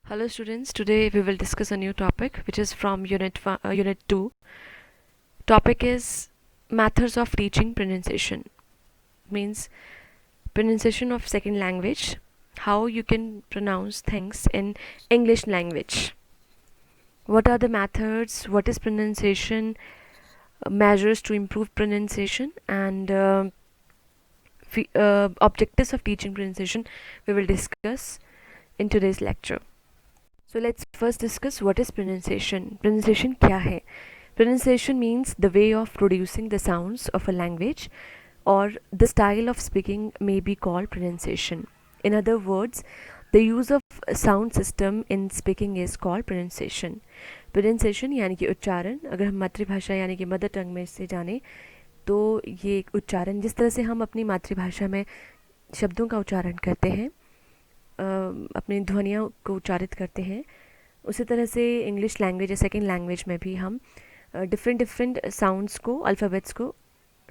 Hello students, today we will discuss a new topic which is from Unit 2. Topic is methods of teaching pronunciation. Means pronunciation of second language, how you can pronounce things in English language. What are the methods, what is pronunciation, measures to improve pronunciation, and objectives of teaching pronunciation we will discuss in today's lecture. So let's first discuss what is pronunciation. Pronunciation क्या है? Pronunciation means the way of producing the sounds of a language, or the style of speaking may be called pronunciation. In other words, the use of sound system in speaking is called pronunciation. Pronunciation यानी कि उच्चारण, अगर हम मातृभाषा यानी कि mother tongue में से जाने तो ये एक उच्चारण, जिस तरह से हम अपनी मातृभाषा में शब्दों का उच्चारण करते हैं, अपनी ध्वनियों को उच्चारित करते हैं, उसी तरह से इंग्लिश लैंग्वेज या सेकेंड लैंग्वेज में भी हम डिफरेंट साउंड्स को, अल्फ़ाबेट्स को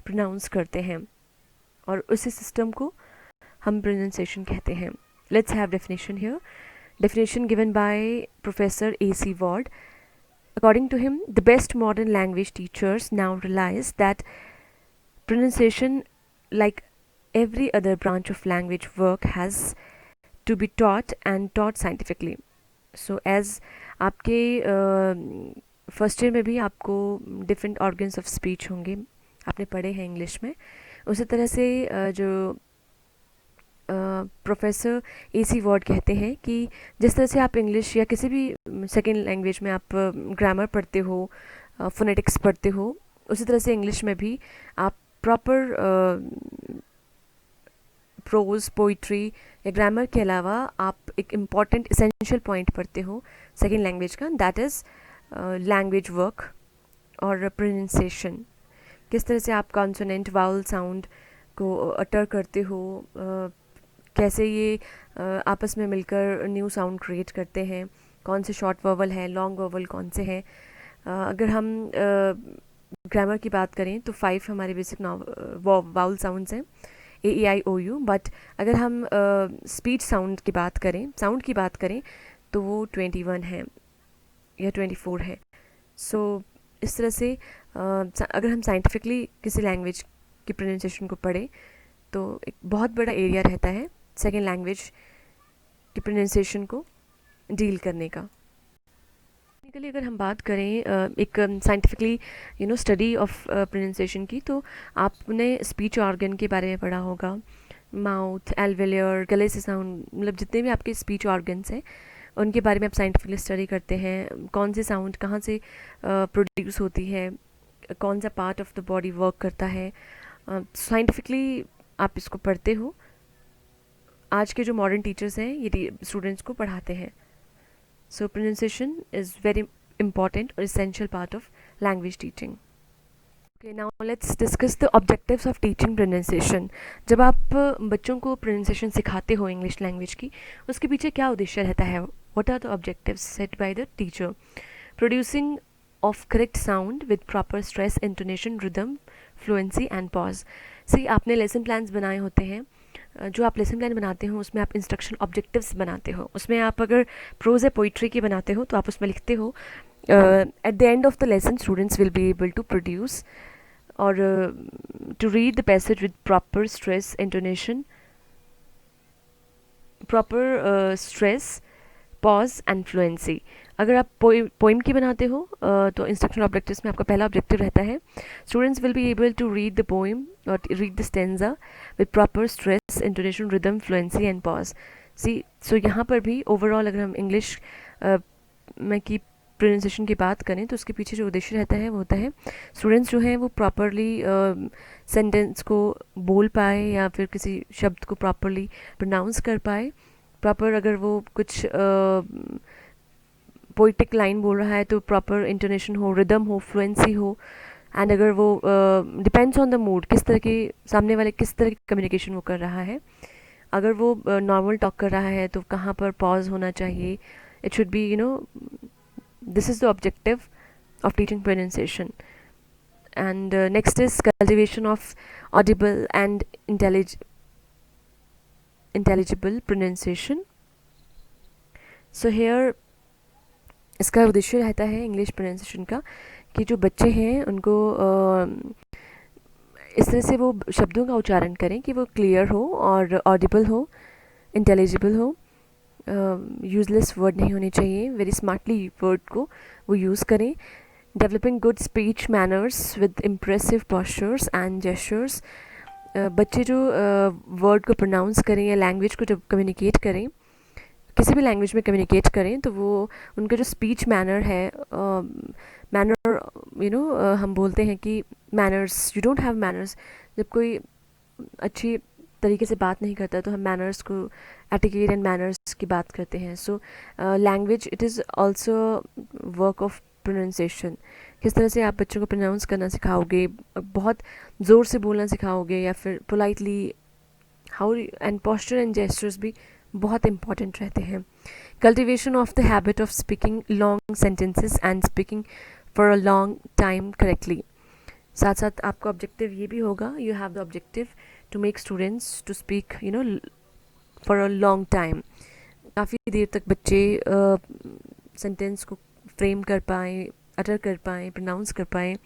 प्रोनाउंस करते हैं और उसी सिस्टम को हम प्रोनाउंसिएशन कहते हैं. Let's have definition here. Definition given by Professor A.C. Ward. According to him, the best modern language teachers now realize that pronunciation, like every other branch of language work, has to be taught and taught scientifically. So as आपके first year में भी आपको different organs of speech होंगे, आपने पढ़े हैं English में, उसी तरह से जो प्रोफेसर A.C. वॉर्ड कहते हैं कि जिस तरह से आप इंग्लिश या किसी भी सेकेंड लैंग्वेज में आप ग्रामर पढ़ते हो, फोनेटिक्स पढ़ते हो, उसी तरह से इंग्लिश में भी आप प्रॉपर प्रोज, पोइट्री या ग्रामर के अलावा आप एक इम्पॉर्टेंट इसेंशियल पॉइंट पढ़ते हो सेकेंड लैंग्वेज का, दैट इज़ लैंग्वेज वर्क और प्रोनाउंसिएशन. किस तरह से आप कॉन्सोनेंट वाउल साउंड को अटर करते हो, कैसे ये आपस में मिलकर न्यू साउंड क्रिएट करते हैं, कौन से शॉर्ट वर्वल है, लॉन्ग वर्वल कौन से हैं. अगर हम ग्रामर की बात करें तो 5 हमारे बेसिक वाउल साउंड्स हैं, A-E-I-O-U. बट अगर हम स्पीच साउंड की बात करें तो वो 21 है या 24 है. सो इस तरह से अगर हम साइंटिफिकली किसी लैंग्वेज की प्रोनाउंसिएशन को पढ़ें तो एक बहुत बड़ा एरिया रहता है सेकेंड लैंग्वेज की प्रोनाउंसिएशन को डील करने का. टेक्निकली अगर हम बात करें एक साइंटिफिकली स्टडी ऑफ प्रोनाउंसिएशन की, तो आपने स्पीच ऑर्गन के बारे में पढ़ा होगा. माउथ, एल्वेलियर, गले से साउंड, मतलब जितने भी आपके स्पीच ऑर्गन्स हैं उनके बारे में आप साइंटिफिकली स्टडी करते हैं. कौन सी साउंड कहाँ से प्रोड्यूस होती है, कौन सा part of the body work करता है, साइंटिफिकली आप इसको पढ़ते हो. आज के जो मॉडर्न टीचर्स हैं ये स्टूडेंट्स को पढ़ाते हैं. So pronunciation is very important or essential part of language teaching. Okay, now let's discuss the objectives of teaching pronunciation. जब आप बच्चों को pronunciation सिखाते हो इंग्लिश लैंग्वेज की, उसके पीछे क्या उद्देश्य रहता है? What are the objectives set by the teacher? Producing of correct sound with proper stress, intonation, rhythm, fluency and pause. See, आपने लेसन प्लान्स बनाए होते हैं. जो आप लेसन प्लान बनाते हो उसमें आप इंस्ट्रक्शन ऑब्जेक्टिव्स बनाते हो. उसमें आप अगर प्रोज या पोइट्री की बनाते हो तो आप उसमें लिखते हो at the end of the lesson students will be able to produce और to read the passage with proper stress, intonation, proper stress, pause and fluency. अगर आप पोइम की बनाते हो तो इंस्ट्रक्शन ऑब्जेक्टिव्स में आपका पहला ऑब्जेक्टिव रहता है students will be able to read the poem और read the stanza with proper stress, intonation, rhythm, fluency and pause. So यहाँ पर भी ओवरऑल अगर हम इंग्लिश में की प्रोनाउंसिएशन की बात करें तो उसके पीछे जो उद्देश्य रहता है वो होता है स्टूडेंट्स जो हैं वो प्रॉपरली सेंटेंस को बोल पाए या फिर किसी शब्द को प्रॉपरली प्रोनाउंस कर पाए. प्रॉपर अगर वो कुछ पोइटिक लाइन बोल रहा है तो प्रॉपर इंटोनेशन हो, रिदम हो, फ्लुएंसी हो. एंड अगर वो डिपेंड्स ऑन द मूड, किस तरह के सामने वाले किस तरह की कम्युनिकेशन वो कर रहा है. अगर वो नॉर्मल टॉक कर रहा है तो कहाँ पर पॉज होना चाहिए. It should be this is the objective of teaching pronunciation. And next is cultivation of Audible and intelligible pronunciation. So here इसका उद्देश्य रहता है इंग्लिश प्रोनाउंसिएशन का कि जो बच्चे हैं उनको इस तरह से वो शब्दों का उच्चारण करें कि वो क्लियर हो और ऑडिबल हो, इंटेलिजिबल हो, यूजलेस वर्ड नहीं होने चाहिए, वेरी स्मार्टली वर्ड को वो यूज़ करें. Developing good speech manners with impressive postures and gestures. बच्चे जो वर्ड को प्रोनाउंस करें या लैंग्वेज को जब कम्युनिकेट करें, किसी भी लैंग्वेज में कम्युनिकेट करें, तो वो उनका जो स्पीच मैनर है, मैनर हम बोलते हैं कि manners, you don't have manners. जब कोई अच्छी तरीके से बात नहीं करता तो हम मैनर्स को, एटिकेट एंड मैनर्स की बात करते हैं. So language it is also work of pronunciation. किस तरह से आप बच्चों को प्रोनाउंस करना सिखाओगे, बहुत ज़ोर से बोलना सिखाओगे या फिर politely, how, and posture and gestures भी बहुत इंपॉर्टेंट रहते हैं. Cultivation of the habit of speaking long sentences and speaking for a long time correctly. साथ साथ आपका ऑब्जेक्टिव ये भी होगा, you have the objective to make students to speak for a long time. काफ़ी देर तक बच्चे सेंटेंस को फ्रेम कर पाएँ, अटर कर पाएँ, प्रोनाउंस कर पाएँ,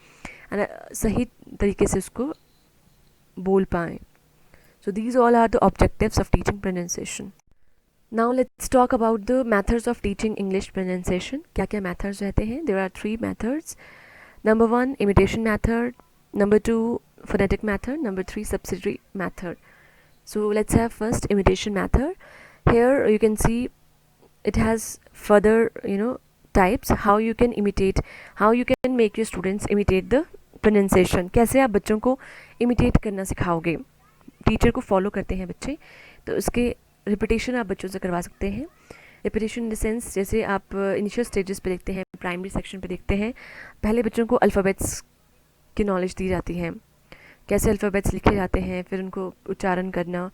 सही तरीके से उसको बोल पाएँ. So these all are the objectives of teaching pronunciation. Now let's talk about the methods of teaching English pronunciation. क्या क्या methods रहते हैं? There are 3 methods. Number 1, imitation method. Number 2, phonetic method. Number 3, subsidiary method. So let's have first imitation method. Here you can see it has further types how you can imitate, how you can make your students imitate the pronunciation. कैसे आप बच्चों को imitate करना सिखाओगे. Teacher को follow करते हैं बच्चे, तो उसके रिपीटेशन आप बच्चों से करवा सकते हैं. रिपीटेशन इन द सेंस, जैसे आप इनिशियल स्टेजेस पे देखते हैं, प्राइमरी सेक्शन पे देखते हैं, पहले बच्चों को अल्फ़ाबेट्स की नॉलेज दी जाती है, कैसे अल्फ़ाबेट्स लिखे जाते हैं, फिर उनको उच्चारण करना,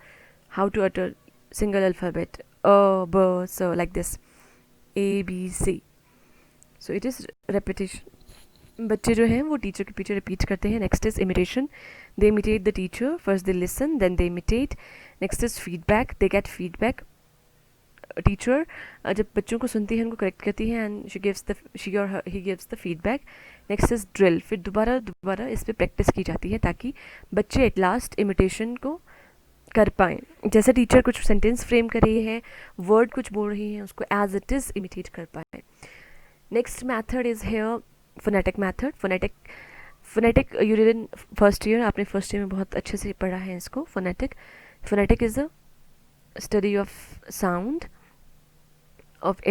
how to utter single alphabet, अ ब स, like this, A B C. So it is repetition. बच्चे जो हैं वो टीचर के पीछे रिपीट करते हैं. Next is imitation. They imitate the teacher. First they listen, then they imitate. Next is feedback. They get feedback. Teacher जब बच्चों को सुनती है, उनको करेक्ट करती है, एंड शी और he gives the feedback. Next is drill. फिर दोबारा इस पर प्रैक्टिस की जाती है ताकि बच्चे एट लास्ट इमिटेशन को कर पाएँ. जैसे टीचर कुछ सेंटेंस फ्रेम कर रही है, वर्ड कुछ बोल रही है, उसको एज इट इज़ इमिटेट कर पाएँ. Next method is here phonetic method. Phonetic you did in first year. आपने first year में बहुत अच्छे से पढ़ा है इसको. Phonetic is a study of sound of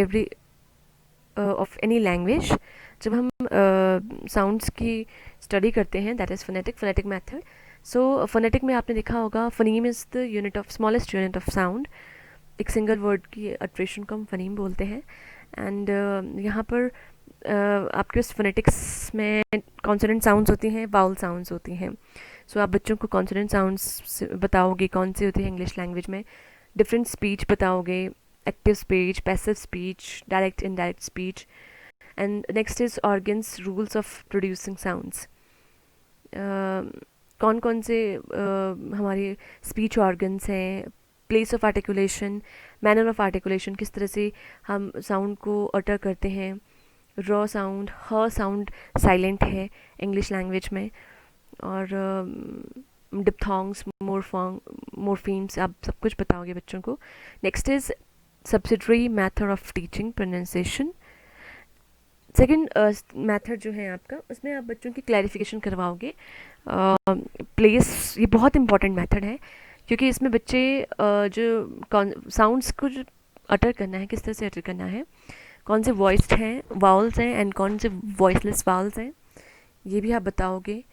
any language. जब हम sounds की study करते हैं, that is phonetic method. So phonetic में आपने देखा होगा, phoneme is the smallest unit of sound. एक single word की अल्ट्रेशन को हम phoneme बोलते हैं. एंड यहाँ पर आपके उस फोनेटिक्स में कॉन्सोनेंट साउंड्स होती हैं, वाउल साउंड्स होती हैं. सो आप बच्चों को कॉन्सोनेंट साउंड्स बताओगे कौन से होते हैं इंग्लिश लैंग्वेज में, डिफरेंट स्पीच बताओगे, active speech, passive speech, direct indirect speech. And next is organs, rules of producing sounds. कौन कौन से हमारे स्पीच ऑर्गन्स हैं, place of articulation, manner of articulation, किस तरह से हम साउंड को अटर करते हैं. रॉ साउंड, ह साउंड साइलेंट है इंग्लिश लैंग्वेज में, और डिप्थोंग्स, मोर्फीम्स, आप सब कुछ बताओगे बच्चों को. Next is subsidiary method of teaching pronunciation. Second method जो है आपका, उसमें आप बच्चों की क्लैरिफिकेशन करवाओगे. प्लेस, ये बहुत इंपॉर्टेंट मेथड है क्योंकि इसमें बच्चे जो साउंड्स को जो अटर करना है, किस तरह से अटर करना है, कौन से वॉइस्ड हैं, वाउल्स हैं, एंड कौन से वॉइसलेस वाउल्स हैं, ये भी आप बताओगे.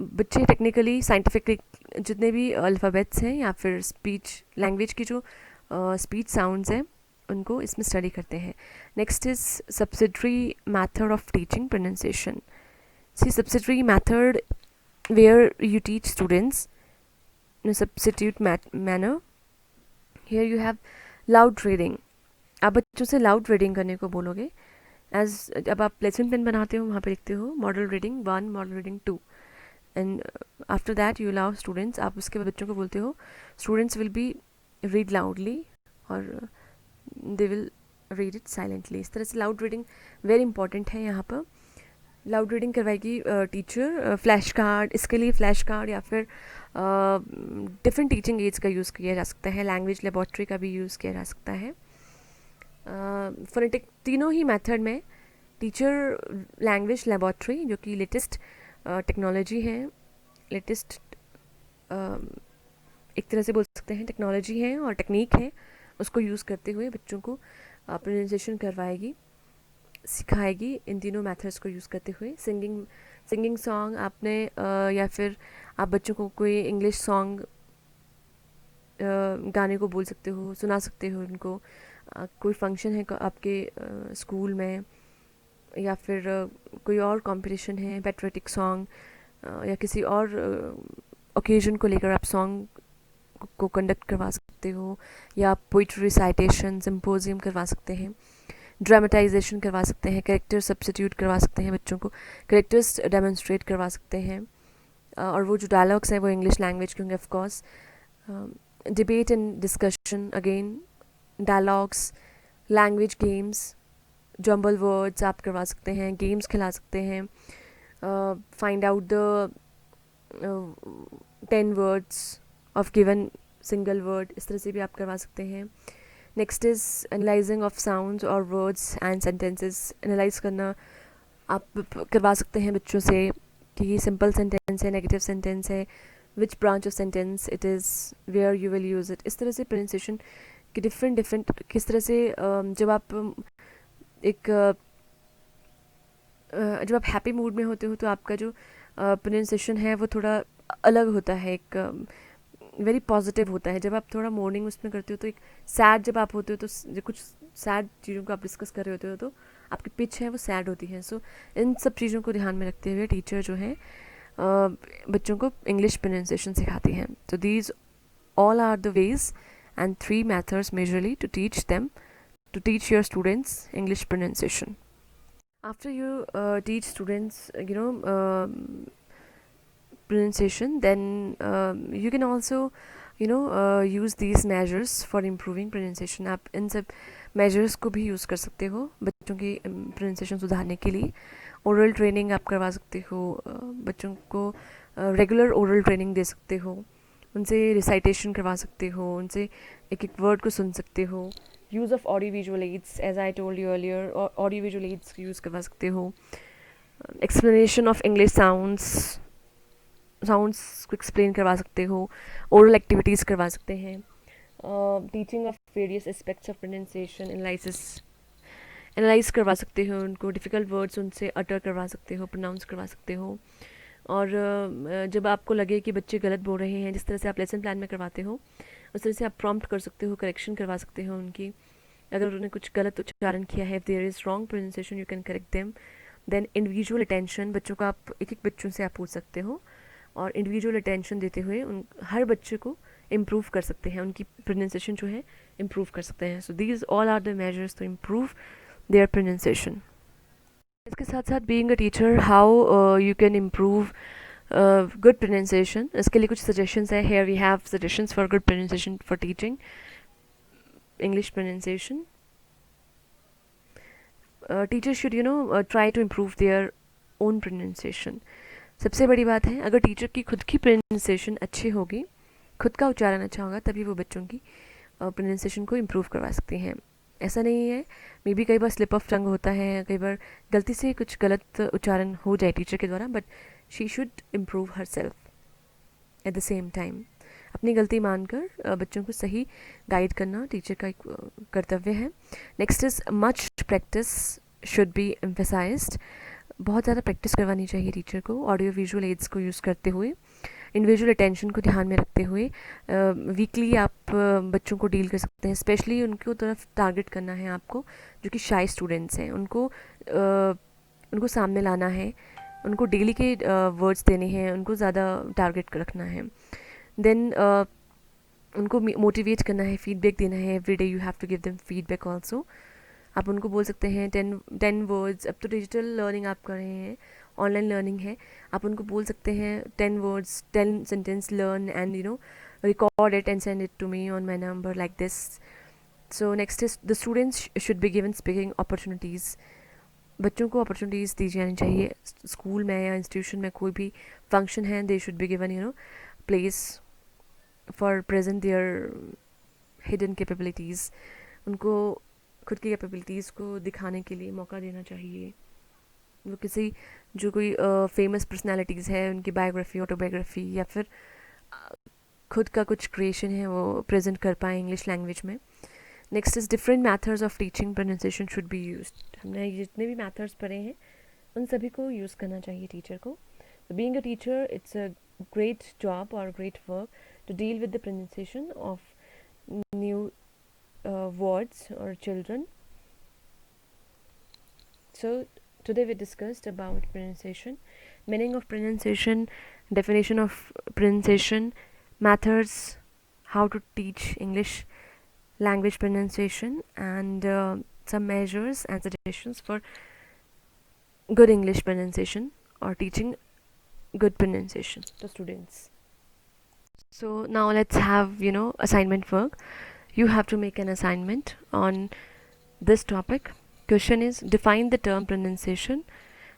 बच्चे टेक्निकली, साइंटिफिकली जितने भी अल्फ़ाबेट्स हैं या फिर स्पीच लैंग्वेज की जो स्पीच साउंड्स हैं, उनको इसमें स्टडी करते हैं. Next is subsidiary method of teaching pronunciation. See subsidiary method where you teach students in a substitute manner. Here you have loud reading. आप बच्चों से लाउड रीडिंग करने को बोलोगे. अब आप लेसन प्लान बनाते हो, वहाँ पे लिखते हो model reading 1, model reading 2, and after that you allow students, आप उसके बाद बच्चों को बोलते हो students will be read loudly और they will read it silently. इस तरह से लाउड रीडिंग वेरी इंपॉर्टेंट है। यहाँ पर लाउड रीडिंग करवाएगी टीचर। फ्लैश कार्ड, इसके लिए फ्लैश कार्ड या फिर डिफरेंट टीचिंग एड्स का यूज़ किया जा सकता है। लैंग्वेज लेबॉर्ट्री का भी यूज़ किया जा सकता है। फोनेटिक तीनों ही मेथड में टीचर लैंग्वेज लेबॉर्ट्री जो कि लेटेस्ट टेक्नोलॉजी है, लेटेस्ट एक तरह से बोल सकते हैं टेक्नोलॉजी है और टेक्निक है, उसको यूज़ करते हुए बच्चों को प्रोनाउंसिएशन करवाएगी, सिखाएगी इन तीनों मेथड्स को यूज़ करते हुए। सिंगिंग सॉन्ग आपने या फिर आप बच्चों को कोई इंग्लिश सॉन्ग गाने को बोल सकते हो, सुना सकते हो उनको। कोई फंक्शन है आपके स्कूल में या फिर कोई और कंपटीशन है, पैट्रियोटिक सॉन्ग या किसी और ओकेजन को लेकर आप सॉन्ग को कंडक्ट करवा सकते हो, या पोइट्री रिसाइटेशन सिम्पोजियम करवा सकते हैं, ड्रामेटाइजेशन करवा सकते हैं, कैरेक्टर सब्स्टिट्यूट करवा सकते हैं, बच्चों को कैरेक्टर्स डेमोन्स्ट्रेट करवा सकते हैं। और वो जो डायलॉग्स हैं वो इंग्लिश लैंग्वेज के होंगे of course. Debate and discussion, again dialogues, language games, jumble words आप करवा सकते हैं, गेम्स खिला सकते हैं। Find out the 10 words of given single word, इस तरह से भी आप करवा सकते हैं। Next is analysing of sounds और वर्ड्स एंड सेंटेंसेस। एनालाइज करना आप करवा सकते हैं बच्चों से कि ये सिंपल सेंटेंस है, नेगेटिव सेंटेंस है, which branch of sentence it is, where you will use it. इस तरह से प्रोनाउंसिएशन कि डिफरेंट किस तरह से जब आप जब आप हैप्पी मूड में होते हो तो आपका जो प्रोनाउंसिएशन है वो थोड़ा अलग होता है, एक वेरी पॉजिटिव होता है। जब आप थोड़ा मॉर्निंग उसमें करते हो तो एक सैड, जब आप होते हो तो कुछ सैड चीज़ों को आप डिस्कस कर रहे होते हो तो आपकी पिच है वो सैड होती है। सो इन सब चीज़ों को ध्यान में रखते हुए टीचर जो है बच्चों को इंग्लिश प्रोनाउंसिएशन सिखाती हैं। तो these all are the ways and 3 methods majorly to teach your students English pronunciation. After you teach students pronunciation, then you can also use these measures for improving pronunciation. आप इन सब measures को भी use कर सकते हो बच्चों की pronunciation सुधारने के लिए। oral training आप करवा सकते हो, बच्चों को regular oral training दे सकते हो, उनसे रिसाइटेशन करवा सकते हो, उनसे एक एक वर्ड को सुन सकते हो। Use of audio visual aids, as I told you earlier, audio visual aids use करवा सकते हो। एक्सप्लेनेशन ऑफ इंग्लिश साउंड्स को एक्सप्लेन करवा सकते हो। ओरल एक्टिविटीज़ करवा सकते हैं। Teaching of various aspects of pronunciation, analyse करवा सकते हो उनको, डिफ़िकल्ट वर्ड्स उनसे अटर करवा सकते हो, प्रोनाउंस करवा सकते हो। और जब आपको लगे कि बच्चे गलत बोल रहे हैं, जिस तरह से आप लेसन प्लान में करवाते हो उस तरह से आप प्रॉम्प्ट कर सकते हो, करेक्शन करवा सकते हो उनकी। अगर उन्होंने कुछ गलत उच्चारण किया है, if there is wrong pronunciation you can correct them. Then individual attention, बच्चों का आप एक बच्चों से आप पूछ सकते हो और इंडिविजुअल अटेंशन देते हुए हर बच्चे को इम्प्रूव कर सकते हैं, उनकी प्रोनाउंसिएशन जो है इम्प्रूव कर सकते हैं। So these all are the measures to improve their pronunciation. इसके साथ साथ being a teacher how you can improve good pronunciation, इसके लिए कुछ सजेशंस है। Here we have suggestions for good pronunciation for teaching English pronunciation. Teacher should try to improve their own pronunciation. सबसे बड़ी बात है, अगर टीचर की खुद की प्रोनाउंसिएशन अच्छी होगी, खुद का उच्चारण अच्छा होगा, तभी वो बच्चों की प्रोनाउंसिएशन को इम्प्रूव करवा सकती हैं। ऐसा नहीं है, मे बी कई बार स्लिप ऑफ टंग होता है, कई बार गलती से कुछ गलत उच्चारण हो जाए टीचर के द्वारा, but she should improve her self at the same time. अपनी गलती मानकर बच्चों को सही गाइड करना टीचर का एक कर्तव्य है। Next is much practice should be emphasised. बहुत ज़्यादा प्रैक्टिस करवानी चाहिए टीचर को ऑडियो विजुअल एड्स को यूज़ करते हुए, इंडिविजुअल अटेंशन को ध्यान में रखते हुए। वीकली आप बच्चों को डील कर सकते हैं, स्पेशली उनको तरफ टारगेट करना है आपको जो कि शाई स्टूडेंट्स हैं, उनको सामने लाना है, उनको डेली के वर्ड्स देने हैं, उनको ज़्यादा टारगेट रखना है। देन उनको मोटिवेट करना है, फीडबैक देना है। Every day you have to give them feedback also. आप उनको बोल सकते हैं 10 वर्ड्स। अब तो डिजिटल लर्निंग आप कर रहे हैं, ऑनलाइन लर्निंग है, आप उनको बोल सकते हैं 10 words, 10 sentence learn and record it and send it to me on my number like this. So next is the students should be given speaking opportunities. बच्चों को अपॉर्चुनिटीज़ दी जानी चाहिए. स्कूल में या इंस्टीट्यूशन में कोई भी फंक्शन है, they should be given place for present their hidden capabilities. उनको खुद की कैपेबिलिटीज़ को दिखाने के लिए मौका देना चाहिए. वो किसी जो कोई फेमस पर्सनालिटीज़ है, उनकी बायोग्राफी, ऑटोबायोग्राफी या फिर खुद का कुछ क्रिएशन है, वो प्रेजेंट कर पाए इंग्लिश लैंग्वेज में. Next is different methods of teaching pronunciation should be used. हमने जितने भी मैथड्स पढ़े हैं उन सभी को यूज़ करना चाहिए टीचर को. Being a teacher, it's a great job or great work to deal with the pronunciation of new words or children. So today we discussed about pronunciation, meaning of pronunciation, definition of pronunciation, methods, how to teach English language pronunciation, and some measures and suggestions for good English pronunciation or teaching good pronunciation to students. So now let's have assignment work. You have to make an assignment on this topic. Question is, define the term pronunciation.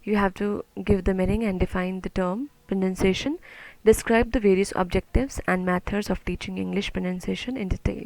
You have to give the meaning and define the term pronunciation. Describe the various objectives and methods of teaching English pronunciation in detail.